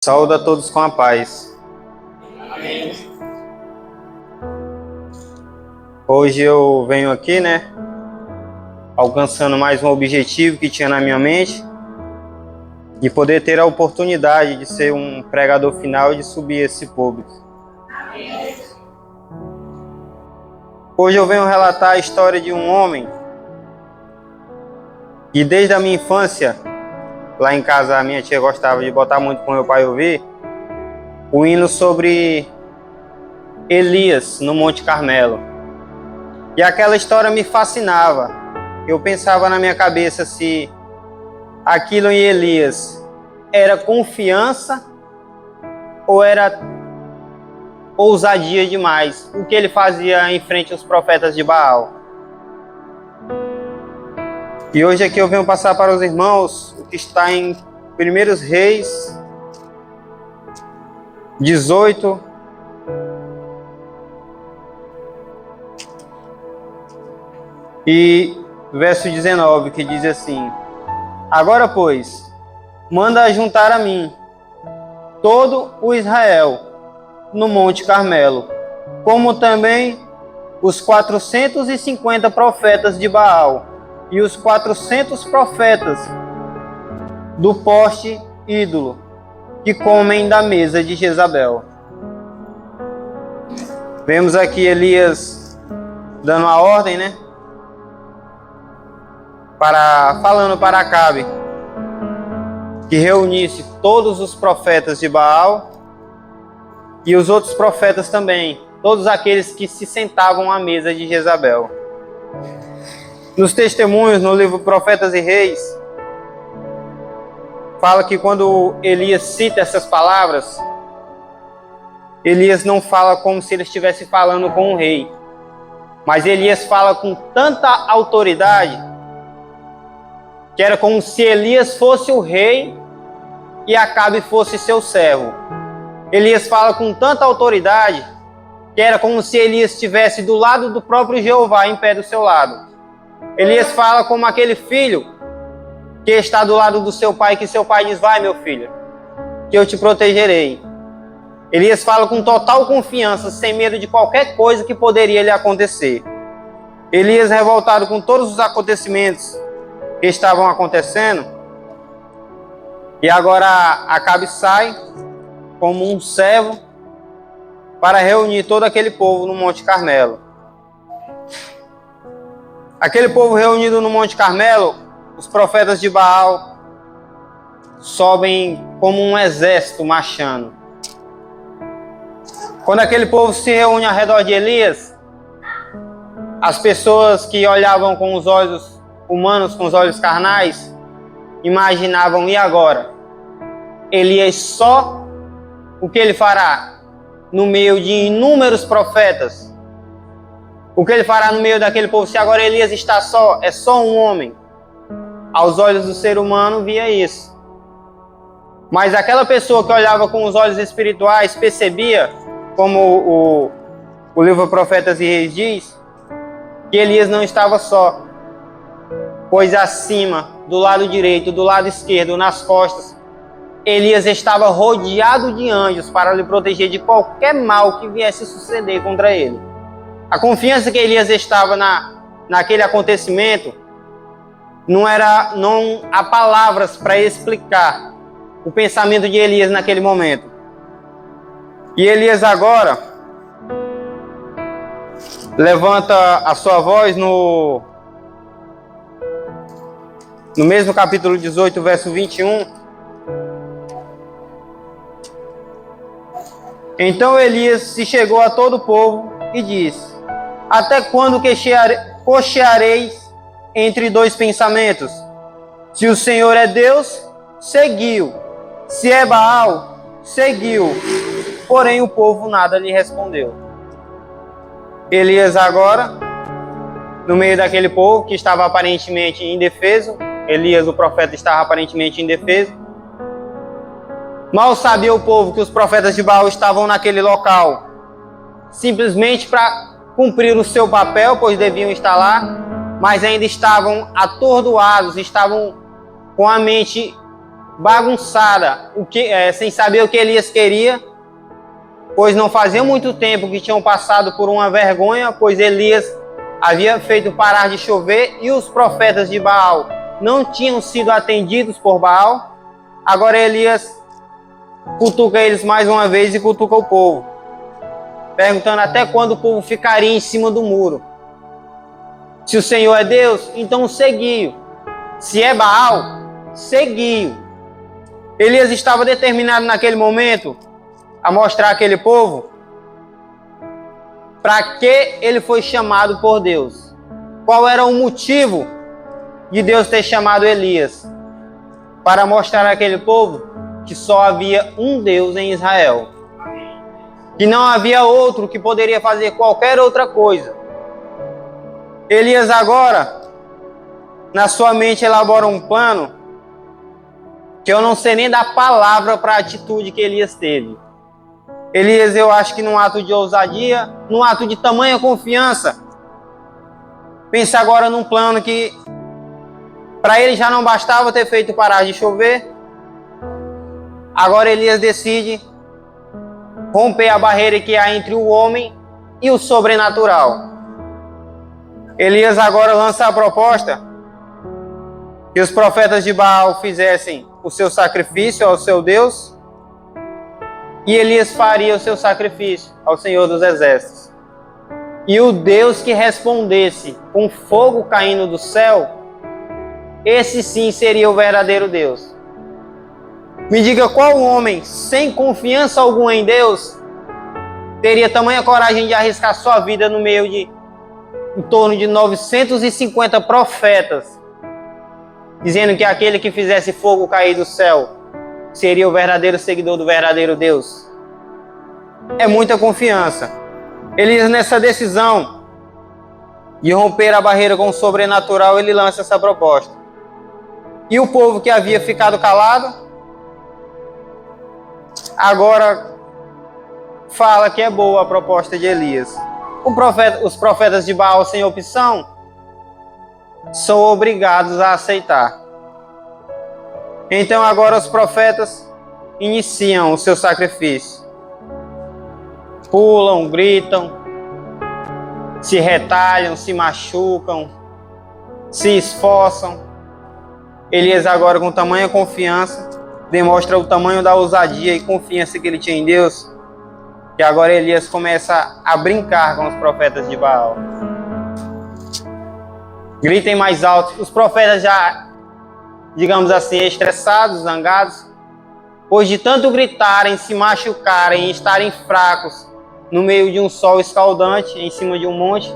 Saúdo a todos com a paz. Amém. Hoje eu venho aqui, alcançando mais um objetivo que tinha na minha mente, de poder ter a oportunidade de ser um pregador final e de subir esse público. Amém. Hoje eu venho relatar a história de um homem que desde a minha infância, lá em casa a minha tia gostava de botar muito com meu pai ouvir, o hino sobre Elias no Monte Carmelo. E aquela história me fascinava. Eu pensava na minha cabeça se aquilo em Elias era confiança ou era ousadia demais, o que ele fazia em frente aos profetas de Baal. E hoje aqui eu venho passar para os irmãos o que está em 1 Reis 18, e verso 19, que diz assim: Agora, pois, manda juntar a mim todo o Israel no Monte Carmelo, como também os 450 profetas de Baal e os 400 profetas do poste ídolo que comem da mesa de Jezabel. Vemos aqui Elias dando a ordem, falando para Acabe que reunisse todos os profetas de Baal e os outros profetas também, todos aqueles que se sentavam à mesa de Jezabel. Nos testemunhos, no livro Profetas e Reis, fala que quando Elias cita essas palavras, Elias não fala como se ele estivesse falando com um rei, mas Elias fala com tanta autoridade que era como se Elias fosse o rei e Acabe fosse seu servo. Elias fala com tanta autoridade que era como se Elias estivesse do lado do próprio Jeová, em pé do seu lado. Elias fala como aquele filho que está do lado do seu pai, que seu pai diz: vai, meu filho, que eu te protegerei. Elias fala com total confiança, sem medo de qualquer coisa que poderia lhe acontecer. Elias, revoltado com todos os acontecimentos que estavam acontecendo, e agora Acabe sai como um servo para reunir todo aquele povo no Monte Carmelo. Aquele povo reunido no Monte Carmelo, os profetas de Baal sobem como um exército marchando. Quando aquele povo se reúne ao redor de Elias, as pessoas que olhavam com os olhos humanos, com os olhos carnais, imaginavam: e agora? Elias só, o que ele fará no meio de inúmeros profetas? O que ele fará no meio daquele povo? Se agora Elias está só, é só um homem. Aos olhos do ser humano via isso. Mas aquela pessoa que olhava com os olhos espirituais percebia, como o livro Profetas e Reis diz, que Elias não estava só, pois acima, do lado direito, do lado esquerdo, nas costas, Elias estava rodeado de anjos para lhe proteger de qualquer mal que viesse suceder contra ele. A confiança que Elias estava naquele acontecimento não há palavras para explicar o pensamento de Elias naquele momento. E Elias agora levanta a sua voz no mesmo capítulo 18, verso 21. Então Elias se chegou a todo o povo e disse: até quando cocheareis entre dois pensamentos? Se o Senhor é Deus, seguiu. Se é Baal, seguiu. Porém o povo nada lhe respondeu. Elias agora, no meio daquele povo que estava aparentemente indefeso, Elias, o profeta, estava aparentemente indefeso. Mal sabia o povo que os profetas de Baal estavam naquele local, simplesmente para cumprir o seu papel, pois deviam estar lá, mas ainda estavam atordoados, estavam com a mente bagunçada, sem saber o que Elias queria, pois não fazia muito tempo que tinham passado por uma vergonha, pois Elias havia feito parar de chover e os profetas de Baal não tinham sido atendidos por Baal. Agora Elias cutuca eles mais uma vez e cutuca o povo, perguntando até quando o povo ficaria em cima do muro. Se o Senhor é Deus, então segui-o. Se é Baal, segui-o. Elias estava determinado naquele momento a mostrar àquele povo para que ele foi chamado por Deus. Qual era o motivo de Deus ter chamado Elias? Para mostrar àquele povo que só havia um Deus em Israel. Que não havia outro que poderia fazer qualquer outra coisa. Elias agora, na sua mente, elabora um plano que eu não sei nem dar palavra para a atitude que Elias teve. Elias, eu acho que num ato de ousadia, num ato de tamanha confiança, pensa agora num plano que para ele já não bastava ter feito parar de chover. Agora Elias decide romper a barreira que há entre o homem e o sobrenatural. Elias agora lança a proposta que os profetas de Baal fizessem o seu sacrifício ao seu Deus, e Elias faria o seu sacrifício ao Senhor dos Exércitos. E o Deus que respondesse com fogo caindo do céu, esse sim seria o verdadeiro Deus. Me diga qual homem, sem confiança alguma em Deus, teria tamanha coragem de arriscar sua vida no meio de em torno de 950 profetas, dizendo que aquele que fizesse fogo cair do céu seria o verdadeiro seguidor do verdadeiro Deus? É muita confiança. Elias, nessa decisão de romper a barreira com o sobrenatural, ele lança essa proposta. E o povo que havia ficado calado, agora fala que é boa a proposta de Elias. Os profetas de Baal sem opção são obrigados a aceitar. Então agora os profetas iniciam o seu sacrifício. Pulam, gritam, se retalham, se machucam, se esforçam. Elias agora, com tamanha confiança, demonstra o tamanho da ousadia e confiança que ele tinha em Deus, que agora Elias começa a brincar com os profetas de Baal. Gritem mais alto. Os profetas já, digamos assim, estressados, zangados, pois de tanto gritarem, se machucarem e estarem fracos no meio de um sol escaldante, em cima de um monte,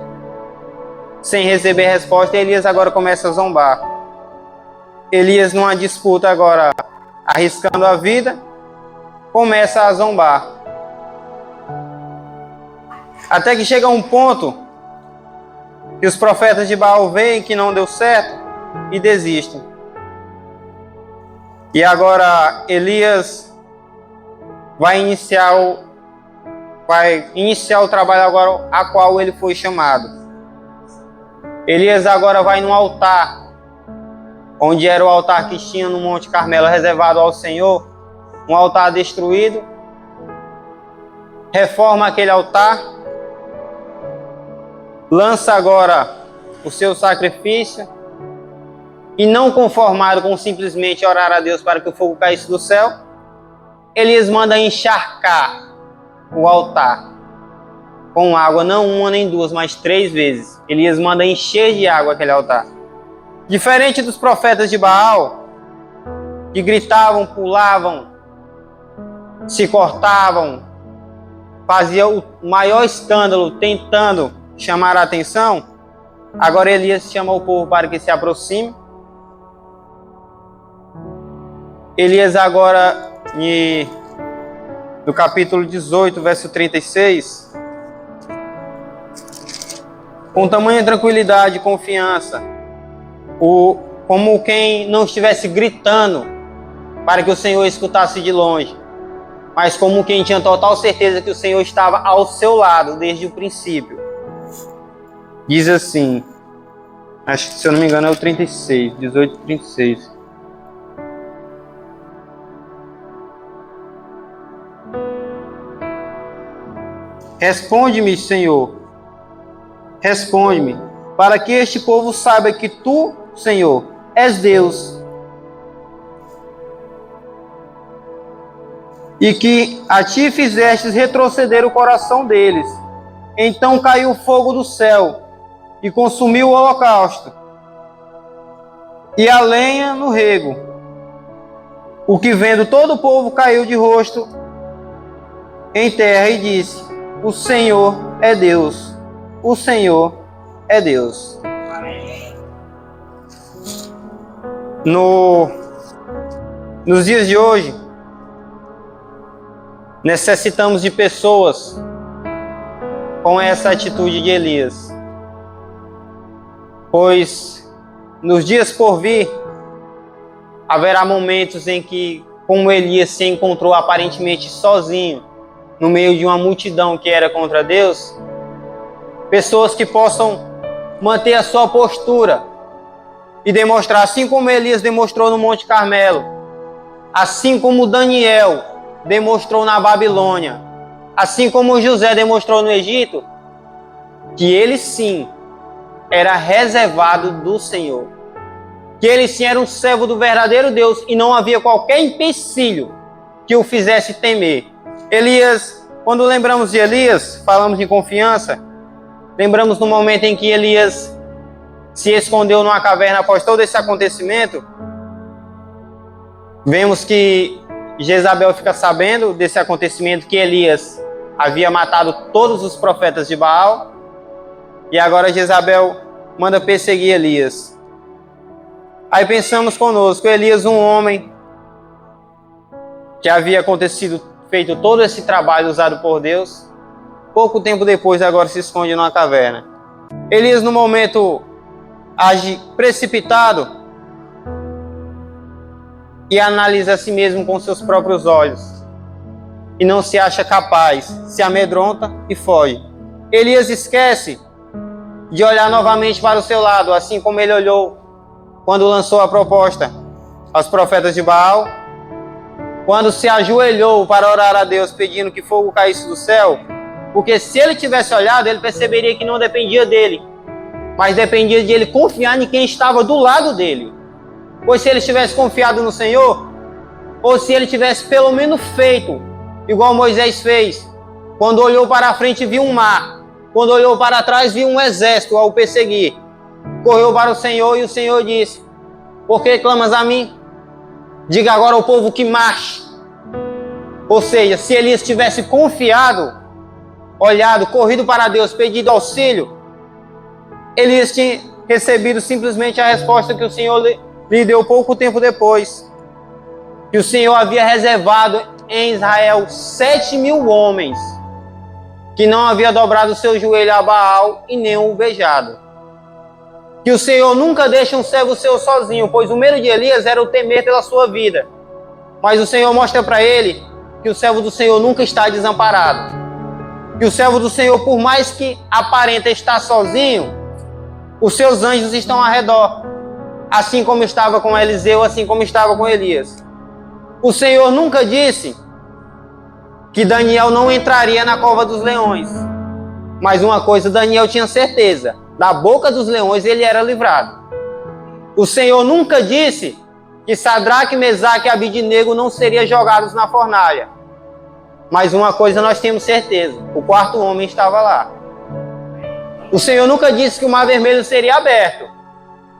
sem receber resposta, Elias agora começa a zombar. Elias, numa disputa agora, arriscando a vida, começa a zombar. Até que chega um ponto que os profetas de Baal veem que não deu certo e desistem. E agora Elias vai iniciar o trabalho agora a qual ele foi chamado. Elias agora vai no altar, onde era o altar que tinha no Monte Carmelo reservado ao Senhor, um altar destruído. Reforma aquele altar, lança agora o seu sacrifício, e não conformado com simplesmente orar a Deus para que o fogo caísse do céu, Elias manda encharcar o altar com água, não uma nem duas, mas 3 vezes. Elias manda encher de água aquele altar. Diferente dos profetas de Baal, que gritavam, pulavam, se cortavam, faziam o maior escândalo tentando chamar a atenção, agora Elias chama o povo para que se aproxime. Elias agora, no capítulo 18, verso 36, com tamanha tranquilidade e confiança, como quem não estivesse gritando para que o Senhor escutasse de longe, mas como quem tinha total certeza que o Senhor estava ao seu lado desde o princípio. Diz assim, acho que se eu não me engano é o 36, 18, 36. Responde-me, Senhor. Responde-me, para que este povo saiba que tu, Senhor, és Deus. E que a ti fizestes retroceder o coração deles. Então caiu o fogo do céu e consumiu o holocausto e a lenha no rego. O que vendo todo o povo caiu de rosto em terra e disse: o Senhor é Deus, o Senhor é Deus. Nos dias de hoje, necessitamos de pessoas com essa atitude de Elias, pois nos dias por vir haverá momentos em que, como Elias se encontrou aparentemente sozinho no meio de uma multidão que era contra Deus, pessoas que possam manter a sua postura e demonstrar, assim como Elias demonstrou no Monte Carmelo, assim como Daniel demonstrou na Babilônia, assim como José demonstrou no Egito, que ele sim era reservado do Senhor, que ele sim era um servo do verdadeiro Deus e não havia qualquer empecilho que o fizesse temer. Elias, quando lembramos de Elias, falamos de confiança, lembramos no momento em que Elias se escondeu numa caverna após todo esse acontecimento. Vemos que Jezabel fica sabendo desse acontecimento, que Elias havia matado todos os profetas de Baal, e agora Jezabel manda perseguir Elias. Aí pensamos conosco, Elias, um homem que havia feito todo esse trabalho usado por Deus, pouco tempo depois agora se esconde numa caverna. Elias no momento age precipitado e analisa a si mesmo com seus próprios olhos e não se acha capaz, se amedronta e foge. Elias esquece de olhar novamente para o seu lado, assim como ele olhou quando lançou a proposta aos profetas de Baal, quando se ajoelhou para orar a Deus pedindo que fogo caísse do céu, porque se ele tivesse olhado, ele perceberia que não dependia dele, mas dependia de ele confiar em quem estava do lado dele. Pois se ele tivesse confiado no Senhor, ou se ele tivesse pelo menos feito igual Moisés fez, quando olhou para a frente viu um mar, quando olhou para trás viu um exército ao perseguir, correu para o Senhor e o Senhor disse: por que clamas a mim? Diga agora ao povo que marche. Ou seja, se Elias tivesse confiado, olhado, corrido para Deus, pedido auxílio, Elias tinha recebido simplesmente a resposta que o Senhor lhe deu pouco tempo depois, que o Senhor havia reservado em Israel 7.000 homens, que não havia dobrado o seu joelho a Baal e nem o beijado. Que o Senhor nunca deixa um servo seu sozinho, pois o medo de Elias era o temer pela sua vida. Mas o Senhor mostra para ele que o servo do Senhor nunca está desamparado. Que o servo do Senhor, por mais que aparenta estar sozinho, os seus anjos estão ao redor. Assim como estava com Eliseu, assim como estava com Elias. O Senhor nunca disse que Daniel não entraria na cova dos leões. Mas uma coisa Daniel tinha certeza: da boca dos leões ele era livrado. O Senhor nunca disse que Sadraque, Mesaque e Abidnego não seriam jogados na fornalha. Mas uma coisa nós temos certeza: o quarto homem estava lá. O Senhor nunca disse que o Mar Vermelho seria aberto.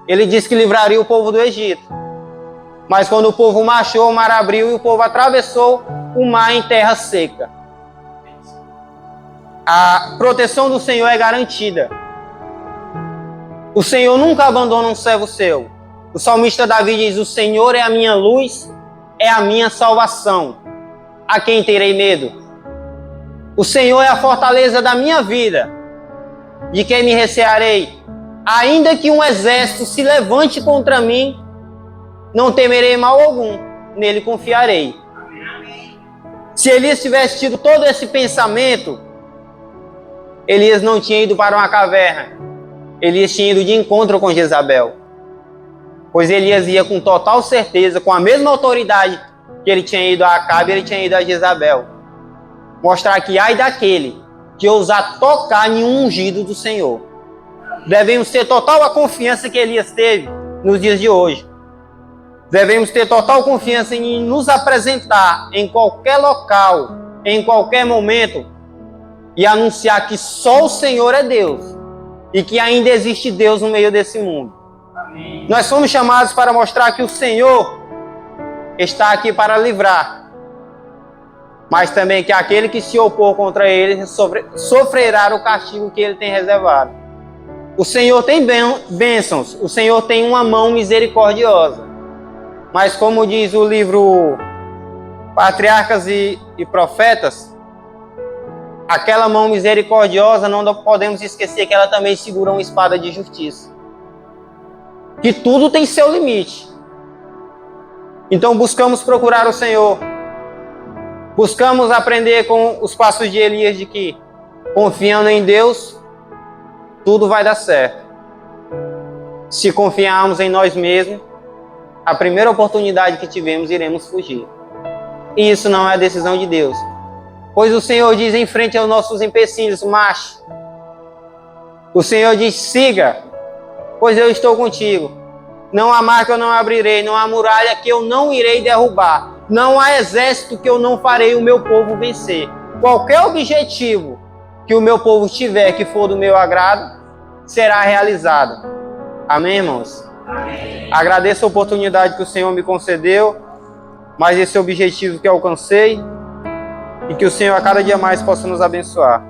Ele disse que livraria o povo do Egito. Mas quando o povo marchou, o mar abriu e o povo atravessou o mar em terra seca. A proteção do Senhor é garantida. O Senhor nunca abandona um servo seu. O salmista Davi diz: o Senhor é a minha luz, é a minha salvação. A quem terei medo? O Senhor é a fortaleza da minha vida. De quem me recearei? Ainda que um exército se levante contra mim, não temerei mal algum, nele confiarei. Se Elias tivesse tido todo esse pensamento, Elias não tinha ido para uma caverna. Elias tinha ido de encontro com Jezabel. Pois Elias ia com total certeza, com a mesma autoridade que ele tinha ido a Acabe, ele tinha ido a Jezabel. Mostrar que ai daquele de ousar tocar em um ungido do Senhor. Devemos ter total a confiança que Elias teve nos dias de hoje. Devemos ter total confiança em nos apresentar em qualquer local, em qualquer momento, e anunciar que só o Senhor é Deus e que ainda existe Deus no meio desse mundo. Amém. Nós somos chamados para mostrar que o Senhor está aqui para livrar, mas também que aquele que se opor contra ele sofrerá o castigo que ele tem reservado. O Senhor tem bênçãos, o Senhor tem uma mão misericordiosa, mas como diz o livro Patriarcas e Profetas, aquela mão misericordiosa, não podemos esquecer que ela também segura uma espada de justiça. Que tudo tem seu limite. Então buscamos procurar o Senhor. Buscamos aprender com os passos de Elias de que, confiando em Deus, tudo vai dar certo. Se confiarmos em nós mesmos, a primeira oportunidade que tivermos, iremos fugir. E isso não é a decisão de Deus. Pois o Senhor diz em frente aos nossos empecilhos, marche. O Senhor diz, siga, pois eu estou contigo. Não há mar que eu não abrirei, não há muralha que eu não irei derrubar. Não há exército que eu não farei o meu povo vencer. Qualquer objetivo que o meu povo tiver que for do meu agrado, será realizado. Amém, irmãos? Amém. Agradeço a oportunidade que o Senhor me concedeu, mas esse objetivo que eu alcancei, e que o Senhor a cada dia mais possa nos abençoar.